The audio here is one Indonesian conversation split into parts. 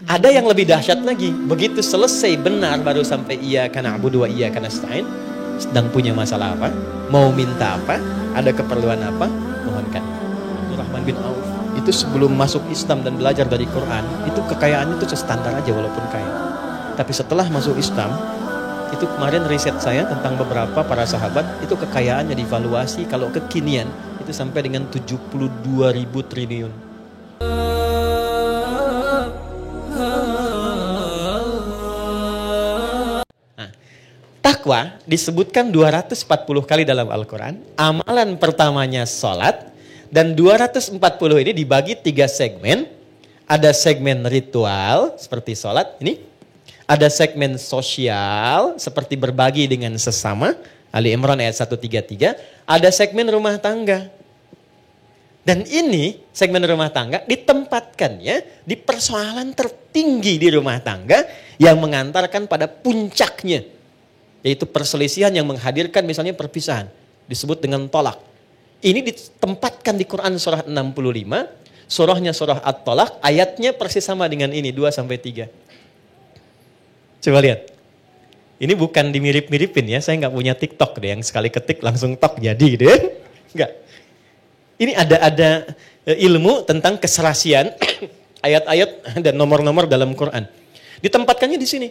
Ada yang lebih dahsyat lagi. Begitu selesai benar baru sampai iyyaka na'budu wa iyyaka nasta'in. Sedang punya masalah apa? Mau minta apa? Ada keperluan apa? Mohonkan. Abdurrahman bin Auf itu sebelum masuk Islam dan belajar dari Quran, itu kekayaannya itu standar aja walaupun kaya. Tapi setelah masuk Islam, itu kemarin riset saya tentang beberapa para sahabat, itu kekayaannya divaluasi kalau kekinian itu sampai dengan 72.000 triliun. Takwa disebutkan 240 kali dalam Al-Quran. Amalan pertamanya sholat. Dan 240 ini dibagi 3 segmen. Ada segmen ritual seperti sholat ini. Ada segmen sosial seperti berbagi dengan sesama. Ali Imran ayat 133. Ada segmen rumah tangga. Dan ini segmen rumah tangga ditempatkannya di persoalan tertinggi di rumah tangga yang mengantarkan pada puncaknya. Yaitu perselisihan yang menghadirkan misalnya perpisahan. Disebut dengan tolak. Ini ditempatkan di Quran surah 65. Surahnya surah At-Tolak. Ayatnya persis sama dengan ini. 2-3. Coba lihat. Ini bukan dimirip-miripin ya. Saya nggak punya TikTok deh. Yang sekali ketik langsung tok jadi gitu ya. Enggak. Ini ada ilmu tentang keserasian. Ayat-ayat dan nomor-nomor dalam Quran. Ditempatkannya di sini.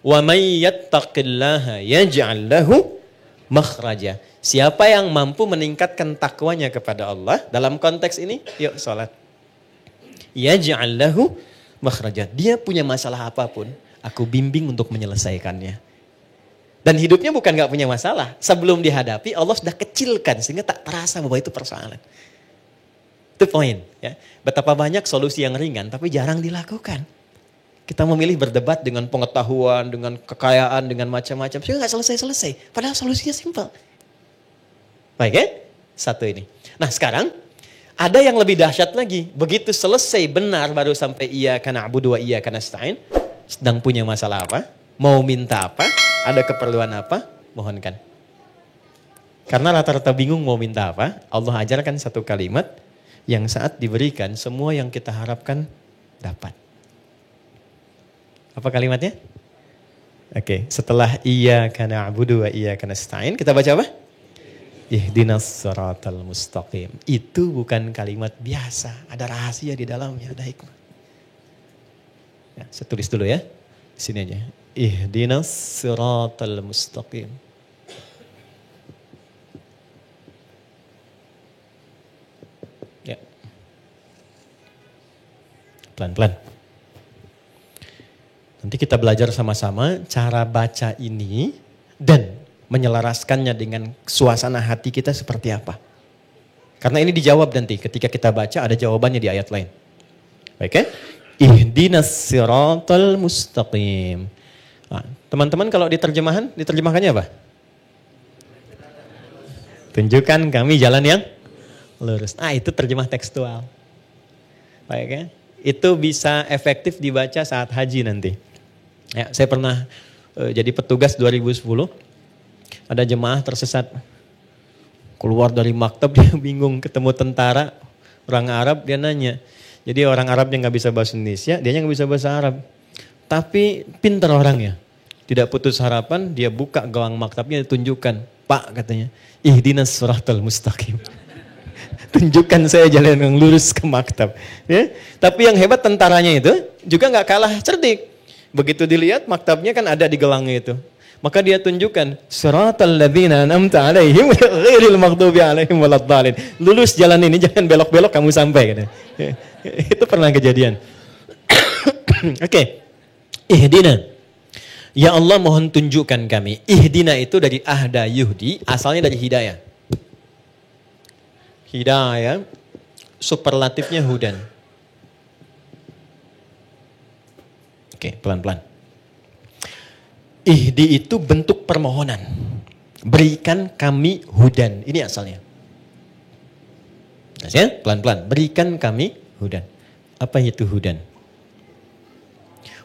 Wa may yattaqillaha yaj'al lahu makhraja. Siapa yang mampu meningkatkan takwanya kepada Allah dalam konteks ini, yuk salat. Yaj'al lahu makhraja. Dia punya masalah apapun, aku bimbing untuk menyelesaikannya. Dan hidupnya bukan enggak punya masalah. Sebelum dihadapi Allah sudah kecilkan sehingga tak terasa bahwa itu persoalan. Itu poin ya. Betapa banyak solusi yang ringan tapi jarang dilakukan. Kita memilih berdebat dengan pengetahuan, dengan kekayaan, dengan macam-macam. Sehingga gak selesai-selesai. Padahal solusinya simpel. Baik ya? Satu ini. Nah sekarang, ada yang lebih dahsyat lagi. Begitu selesai benar baru sampai iyyaka na'budu wa iyyaka nasta'in. Sedang punya masalah apa? Mau minta apa? Ada keperluan apa? Mohonkan. Karena rata-rata bingung mau minta apa, Allah ajarkan satu kalimat yang saat diberikan semua yang kita harapkan dapat. Apa kalimatnya? Oke, setelah iyyaka na'budu wa iyyaka nasta'in, kita baca apa? Ihdinas siratal mustaqim. Itu bukan kalimat biasa, ada rahasia di dalamnya, ada hikmah. Ya, saya tulis dulu ya. Di sini aja. Ihdinas siratal mustaqim. Ya. Pelan-pelan. Nanti kita belajar sama-sama cara baca ini dan menyelaraskannya dengan suasana hati kita seperti apa. Karena ini dijawab nanti ketika kita baca ada jawabannya di ayat lain. Baik ya? Ihdinas siratal mustaqim. Nah, teman-teman kalau diterjemahkannya apa? Tunjukkan kami jalan yang lurus. Itu terjemah tekstual. Baik ya? Itu bisa efektif dibaca saat haji nanti. Ya, saya pernah jadi petugas 2010. Ada jemaah tersesat. Keluar dari maktab dia bingung ketemu tentara orang Arab, dia nanya. Jadi orang Arab yang gak bisa bahasa Indonesia, dia yang gak bisa bahasa Arab. Tapi pintar orangnya. Tidak putus harapan, dia buka gawang maktabnya, tunjukkan. Pak katanya, ihdinas siratal mustaqim. Tunjukkan saya jalan yang lurus ke maktab. Ya? Tapi yang hebat tentaranya itu juga gak kalah cerdik. Begitu dilihat maktabnya kan ada di gelangnya itu. Maka dia tunjukkan siratal ladzina an'amta 'alaihim ghairil maghdubi 'alaihim waladdallin. Lulus jalan ini, jangan belok-belok kamu sampai gitu. Itu pernah kejadian. Oke. Ihdina. Ya Allah mohon tunjukkan kami. Ihdina itu dari ahda yuhdi, asalnya dari hidayah. Hidayah superlatifnya hudan. Oke, pelan-pelan. Ihdi itu bentuk permohonan. Berikan kami hudan. Ini asalnya. Ya, pelan-pelan. Berikan kami hudan. Apa itu hudan?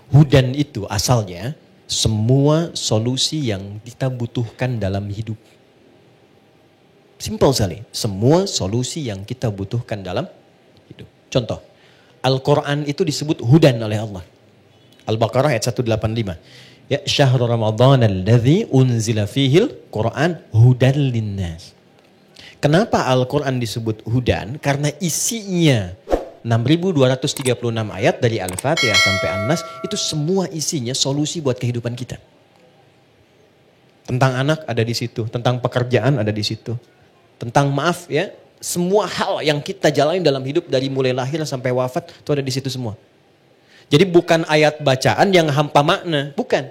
Hudan itu asalnya semua solusi yang kita butuhkan dalam hidup. Simpel sekali. Semua solusi yang kita butuhkan dalam hidup. Contoh. Al-Quran itu disebut hudan oleh Allah. Al-Baqarah ayat 185. Ya, syahrul Ramadan alladzi unzila fihil Qur'an hudan linnas. Kenapa Al-Quran disebut hudan? Karena isinya 6.236 ayat dari Al-Fatihah sampai An-Nas, itu semua isinya solusi buat kehidupan kita. Tentang anak ada di situ, tentang pekerjaan ada di situ. Tentang maaf ya, semua hal yang kita jalani dalam hidup dari mulai lahir sampai wafat itu ada di situ semua. Jadi bukan ayat bacaan yang hampa makna, bukan.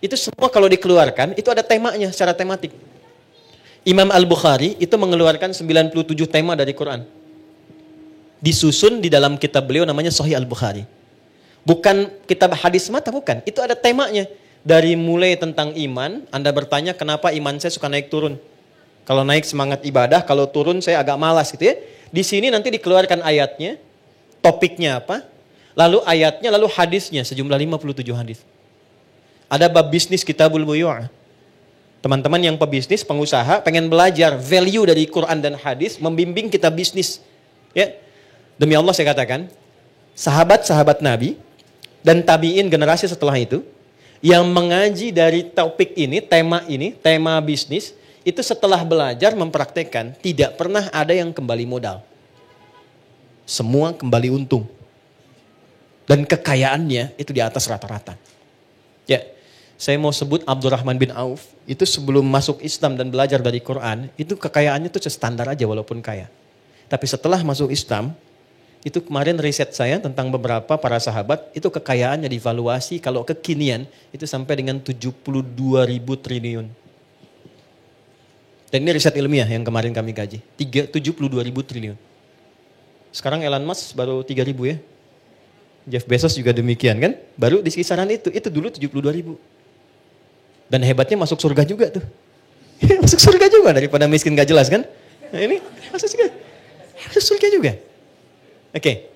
Itu semua kalau dikeluarkan itu ada temanya secara tematik. Imam Al-Bukhari itu mengeluarkan 97 tema dari Quran. Disusun di dalam kitab beliau namanya Sahih Al-Bukhari. Bukan kitab hadis mata, bukan. Itu ada temanya. Dari mulai tentang iman, Anda bertanya kenapa iman saya suka naik turun. Kalau naik semangat ibadah, kalau turun saya agak malas gitu ya. Di sini nanti dikeluarkan ayatnya, topiknya apa, lalu ayatnya, lalu hadisnya, sejumlah 57 hadis. Ada bab bisnis kitabul buyu'. Teman-teman yang pebisnis, pengusaha, pengen belajar value dari Quran dan hadis, membimbing kita bisnis. Ya, demi Allah saya katakan, sahabat-sahabat Nabi dan tabi'in generasi setelah itu, yang mengaji dari topik ini, tema bisnis, itu setelah belajar mempraktekkan, tidak pernah ada yang kembali modal. Semua kembali untung. Dan kekayaannya itu di atas rata-rata. Ya. Saya mau sebut Abdurrahman bin Auf, itu sebelum masuk Islam dan belajar dari Quran, itu kekayaannya itu standar aja walaupun kaya. Tapi setelah masuk Islam, itu kemarin riset saya tentang beberapa para sahabat, itu kekayaannya divaluasi kalau kekinian, itu sampai dengan 72.000 triliun. Dan ini riset ilmiah yang kemarin kami kaji, 72.000 triliun. Sekarang Elon Musk baru 3.000 ya. Jeff Bezos juga demikian kan, baru di kisaran itu dulu 72.000. Dan hebatnya masuk surga juga tuh. Masuk surga juga daripada miskin gak jelas kan. Nah ini masuk surga juga. Oke.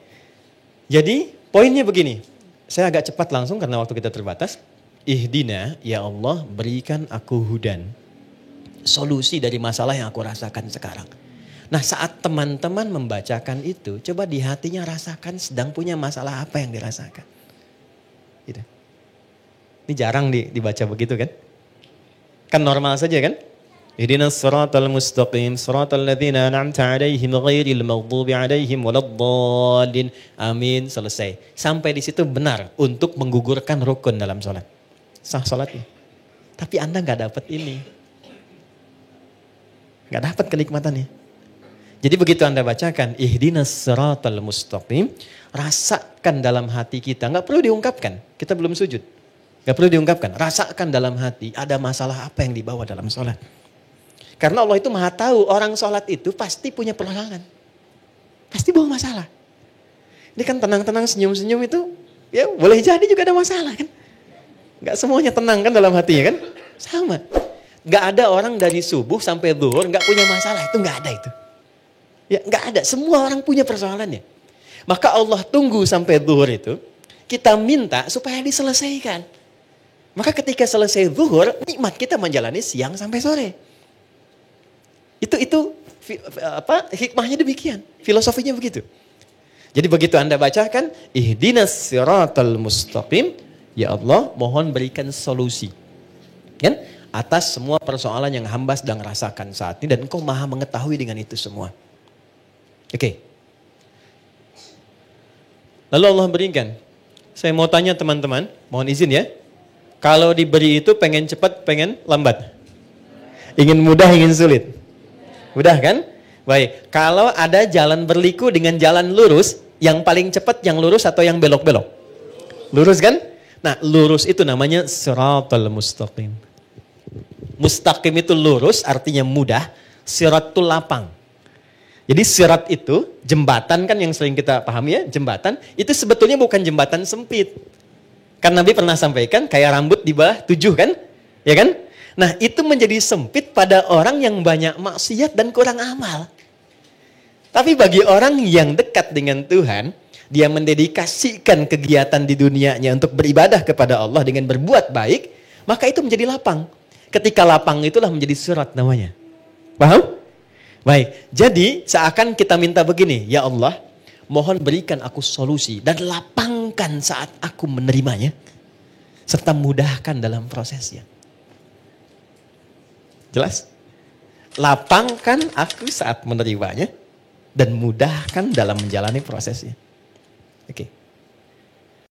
Jadi poinnya begini. Saya agak cepat langsung karena waktu kita terbatas. Ihdina ya Allah berikan aku hudan. Solusi dari masalah yang aku rasakan sekarang. Nah saat teman-teman membacakan itu. Coba di hatinya rasakan sedang punya masalah apa yang dirasakan. Gitu. Ini jarang dibaca begitu kan? Kan normal saja kan? Ihdinas siratal mustaqim, siratal ladzina an'amta 'alaihim ghairil maghdubi 'alaihim waladdallin. Amin, selesai. Sampai di situ benar untuk menggugurkan rukun dalam salat. Sah salatnya. Tapi Anda enggak dapat ini. Enggak dapat kenikmatannya. Jadi begitu Anda bacakan ihdinas siratal mustaqim, rasakan dalam hati kita, enggak perlu diungkapkan. Kita belum sujud. Gak perlu diungkapkan, rasakan dalam hati ada masalah apa yang dibawa dalam sholat. Karena Allah itu maha tahu orang sholat itu pasti punya persoalan. Pasti bawa masalah. Ini kan tenang-tenang senyum-senyum itu ya boleh jadi juga ada masalah kan. Gak semuanya tenang kan dalam hatinya kan. Sama. Gak ada orang dari subuh sampai zuhur gak punya masalah, itu gak ada itu. Ya gak ada, semua orang punya persoalannya. Maka Allah tunggu sampai zuhur itu, kita minta supaya diselesaikan. Maka ketika selesai zuhur, nikmat kita menjalani siang sampai sore. Itu hikmahnya demikian, filosofinya begitu. Jadi begitu Anda bacakan, ihdinas siratal mustaqim, ya Allah mohon berikan solusi. Kan? Atas semua persoalan yang hamba sedang rasakan saat ini dan Engkau maha mengetahui dengan itu semua. Oke. Lalu Allah berikan. Saya mau tanya teman-teman, mohon izin ya. Kalau diberi itu pengen cepat, pengen lambat? Ingin mudah, ingin sulit? Mudah kan? Baik, kalau ada jalan berliku dengan jalan lurus, yang paling cepat yang lurus atau yang belok-belok? Lurus kan? Nah, lurus itu namanya siratal mustaqim. Mustaqim itu lurus, artinya mudah. Sirat itu lapang. Jadi sirat itu, jembatan kan yang sering kita pahami ya, jembatan, itu sebetulnya bukan jembatan sempit. Kan Nabi pernah sampaikan, kayak rambut di bawah 7 kan? Ya kan? Nah itu menjadi sempit pada orang yang banyak maksiat dan kurang amal. Tapi bagi orang yang dekat dengan Tuhan, dia mendedikasikan kegiatan di dunianya untuk beribadah kepada Allah dengan berbuat baik, maka itu menjadi lapang. Ketika lapang itulah menjadi sirat namanya. Paham? Baik, jadi seakan kita minta begini, ya Allah, mohon berikan aku solusi dan lapangkan saat aku menerimanya. serta mudahkan dalam prosesnya. Jelas? Lapangkan aku saat menerimanya dan mudahkan dalam menjalani prosesnya.